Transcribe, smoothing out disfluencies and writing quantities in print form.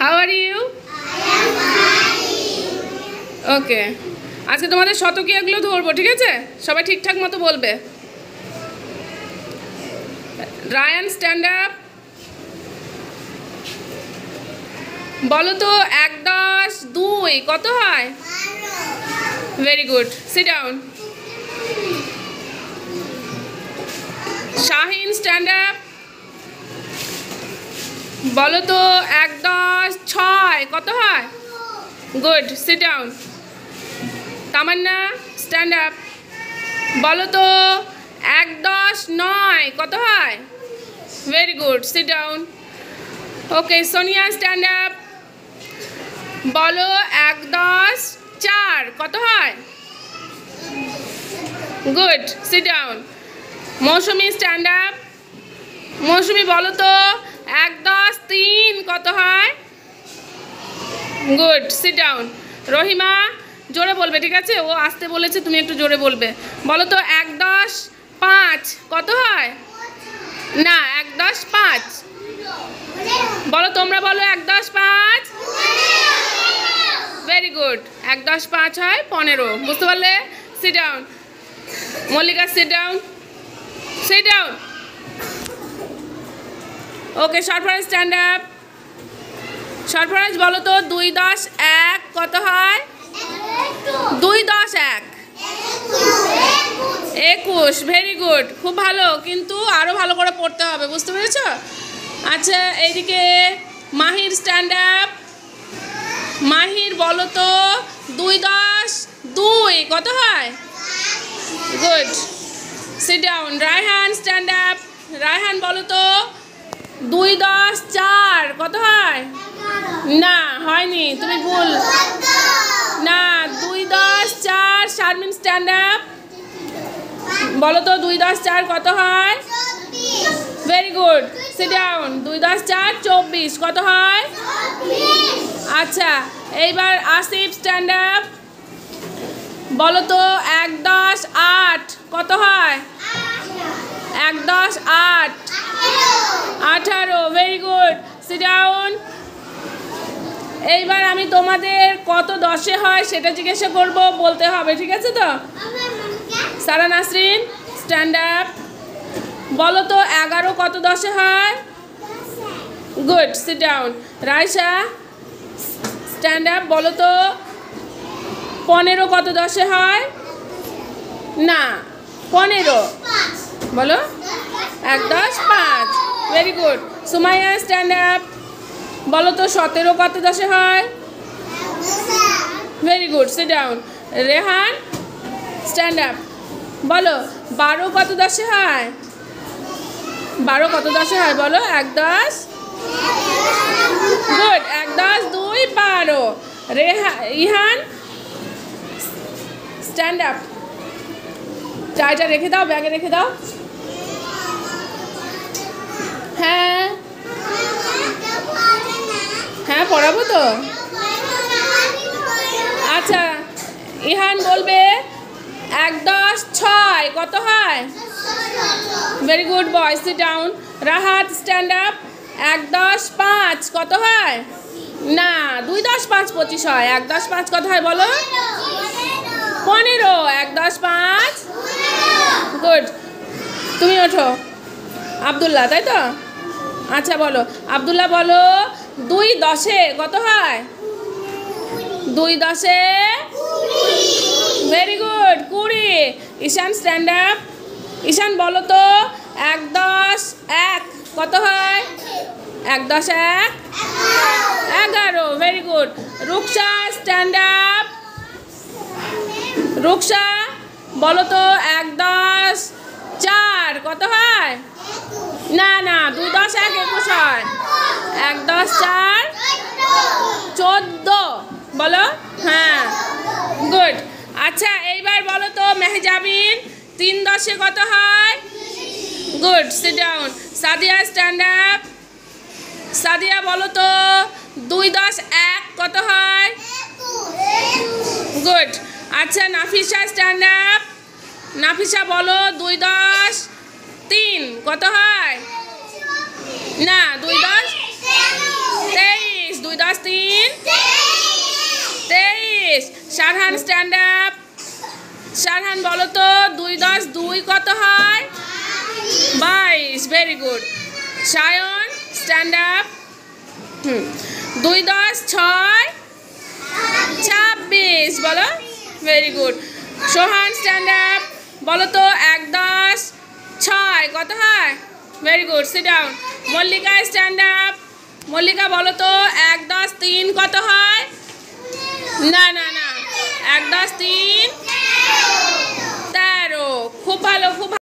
How are you? ওকে, আজকে তোমাদের শতকীয়াগুলো ধরবো, ঠিক আছে? সবাই ঠিকঠাক মতো বলবে। Rayan stand up. বলো তো 1 10 2 কত হয়? Very good, sit down. Shahin stand up. বলো তো 1 10 6 কত হয়? Good, sit down. Tamanna stand up. বলো তো 1 10 9 কত হয়? Very good, sit down. Okay, Sonia stand up. বলো 1 10 4 কত হয়? Good, sit down. Mousumi stand up. Mousumi বলো তো 1 10 3 কত হয়? Good, sit down. রহিমা জোরে বলবে, ঠিক আছে? ও আসতে বলেছে, তুমি একটু জোরে বলবে। বলো তো 1 10 5 কত হয়? না, 1 10 5 বলো, তোমরা বলো 1 10 5। ভেরি গুড, 1 10 5 হয় 15, বুঝতে পারলে? Sit down. Mallika sit down, sit down. Okay, Sarfaraz stand up. Sarfaraz বলো তো 2 10 1 কত হয়? 2 10 1 21। ভেরি গুড, খুব ভালো, কিন্তু আরও ভালো করে পড়তে হবে, বুঝতে পেরেছো? আচ্ছা, এইদিকে মাহির স্ট্যান্ড আপ। মাহির বলো তো 2 10 2 কত হয়? Good, sit down. Raihan stand up. Raihan বলো তো 2 10 4 কত হয়? না, হয়নি, তুমি ভুল। না, 2 10 4। Sharmin stand up. বলো তো 2 10 4 কত হয়? Very good, sit down. 2 10 4 24 কত হয়? আচ্ছা, এইবার আসিফ স্ট্যান্ড আপ। বলো তো 1 10 8 কত হয়? 1 10 8 18। Very good, sit down. এইবার আমি তোমাদের কত 10-এ হয় সেটা জিজ্ঞাসা করবো, বলতে হবে, ঠিক আছে তো? সারা নাসরিন স্ট্যান্ড আপ। বলো তো 11 কত 10-এ হয়? Good, sit down. Raisa stand up. বলো তো 15 কত 10-এ হয়? না, 15। বলো 1 10 5। Very good. Sumaiya stand up. বলো তো 17 কত 10-এ হয়? Very good, sit down. Rehan stand up. বলো 12 কত 10-এ হয়? 12 কত 10-এ হয়? বলো 1 10। গুড, 1 10 2 12। Ihan stand up. চাইটা রেখে দাও, ব্যাগে রেখে দাও। হ্যাঁ হ্যাঁ, পড়াবো তো। আচ্ছা, ইহান বলবে 1 10 6 কত হয়? Very good boy, sit down. Rahat stand up. 1 10 5 কত হয়? না, 2 10 5 25 হয়। 1 10 5 কত হয়? বলো 15। 1 10 5। গুড, তুমি ওঠো। আব্দুল্লাহ, তাই তো? আচ্ছা, বলো আব্দুল্লাহ, বলো 2 10-এ কত হয়? 2 10-এ ভেরি গুড 20। ঈশান স্ট্যান্ড আপ। ঈশান বলো তো 1 10 1 কত হয়? 1 10 1 11। Very good. Ruksa stand up. Ruksa বলো তো 1 10 4 কত হয়? না না, 2 10 1 21 হয়। 1 10 4 14। বলো হ্যাঁ, গুড। আচ্ছা, এইবার বলো তো মেহজাবিন 3 10-এ কত হয়? Good, sit down. Sadia stand up. Sadia বলো তো 2 10 1 কত হয়? গুড। আচ্ছা, নাফিসা স্ট্যান্ড আপ। নাফিসা বলো 2 10 3 কত হয়? না, 2 10 23। 2 10 শারহান স্ট্যান্ড আপ। শারহান বলো তো 2 × 10 2 কত হয়? 22। Very good. Sayan stand up. 2 × 10 6 26 বলো। Very good. Sohan stand up. বলো তো 1 × 10 6 কত হয়? Very good, sit down. Mallika stand up. Mallika বলো তো 1 × 10 3 কত হয়? না না না, 1 × 10 3 13। খুব ভালো, খুব